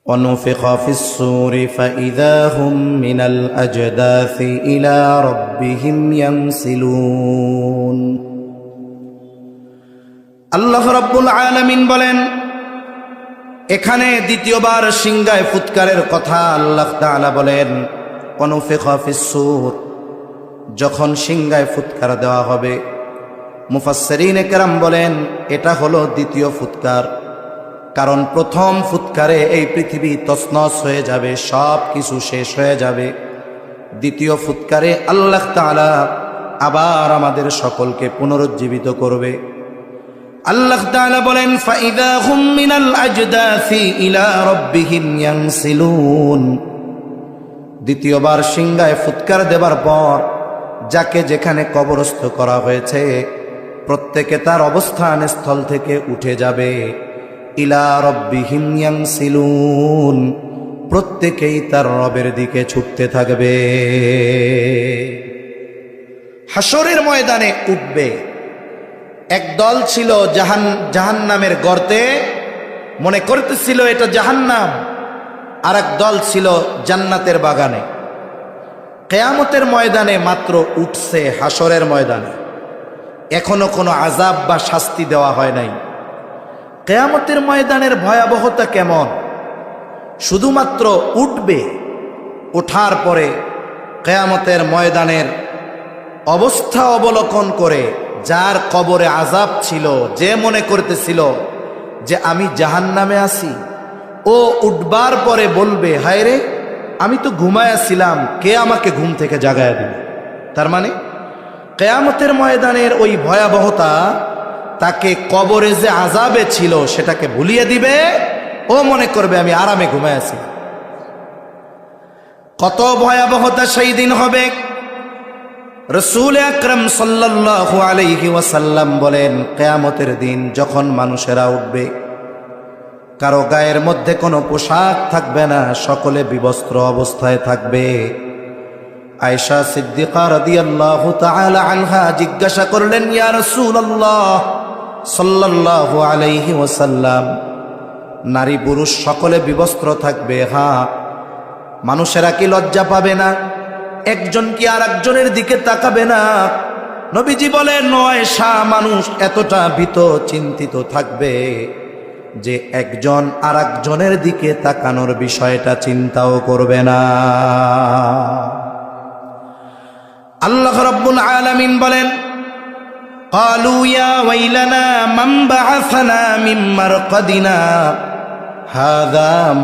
ونفخ في الصور فإذا هم من الأجداث إلى ربهم ينسلون আল্লাহ রাব্বুল আলামিন বলেন, এখানে দ্বিতীয়বার সিংহায় ফুৎকারের কথা আল্লাহ তাআলা বলেন। ওয়ানুফিখা ফিস-সূর, যখন সিংহায় ফুৎকার দেওয়া হবে। মুফাসসিরিনে কেরাম বলেন এটা হলো দ্বিতীয় ফুৎকার, কারণ প্রথম ফুৎকারে এই পৃথিবী তছনছ হয়ে যাবে, সব কিছু শেষ হয়ে যাবে। দ্বিতীয় ফুৎকারে আল্লাহ তাআলা আবার আমাদের সকলকে পুনরুজ্জীবিত করবে। আল্লাহ তাআলা বলেন, ফাইদা হুম মিনাল আজদাসি ইলা রাব্বিহিম ইয়ানসিলুন। দ্বিতীয়বার সিংহায় ফুৎকার দেবার পর যাকে যেখানে কবরস্থ করা হয়েছে প্রত্যেকে তার অবস্থান স্থল থেকে উঠে যাবে। ইলা রাব্বিহিম ইয়ানসিলুন, প্রত্যেকেই তার রবের দিকে ছুটতে থাকবে। হাসরের ময়দানে উঠবে। এক দল ছিল জাহান্নামের গর্তে, মনে করতেছিল এটা জাহান্নাম, আর এক দল ছিল জান্নাতের বাগানে। কিয়ামতের ময়দানে মাত্র উঠছে, হাসরের ময়দানে এখনো কোনো আযাব বা শাস্তি দেওয়া হয় নাই। কিয়ামতের ময়দানের ভয়াবহতা কেমন? শুধুমাত্র উঠবে, ওঠার পরে কিয়ামতের ময়দানের অবস্থা অবলোকন করে যার কবরে আযাব ছিল, যে মনে করতেছিল যে আমি জাহান্নামে আছি, ও উঠবার পরে বলবে, হায় রে, আমি তো ঘুমায়াছিলাম, কে আমাকে ঘুম থেকে জাগায়া দিল। তার মানে কিয়ামতের ময়দানের ওই ভয়াবহতা তাকে কবরে যে আযাবে ছিল সেটাকে ভুলিয়ে দিবে। ও মনে করবে আমি আরামে ঘুমায়াছি। কত ভয়াবহতা সেই দিন হবে। রাসূল আকরাম সাল্লাল্লাহু আলাইহি ওয়াসাল্লাম বলেন, কিয়ামতের দিন যখন মানুষেরা উঠবে, কারো গায়ের মধ্যে কোনো পোশাক থাকবে না, সকলে বিবস্ত্র অবস্থায় থাকবে। আয়েশা সিদ্দিকা রাদিয়াল্লাহু তাআলা আনহা জিজ্ঞাসা করলেন, ইয়া রাসূলুল্লাহ সাল্লাল্লাহু আলাইহি ওয়াসাল্লাম, নারী পুরুষ সকলে বিবস্ত্র থাকবে, হ্যাঁ, মানুষেরা কি লজ্জা পাবে না? একজন কি আর একজনের দিকে তাকাবে না? নবীজি বলেন, নয়, মানুষ এতটা ভীত চিন্তিত থাকবে যে একজন আর একজনের দিকে তাকানোর বিষয়টা চিন্তাও করবে না। আল্লাহ রাব্বুল আলামিন বলেন, ক্বালু ইয়া ওয়াইলানা মান বা'আসানা মিন মারকাদিনা হাযা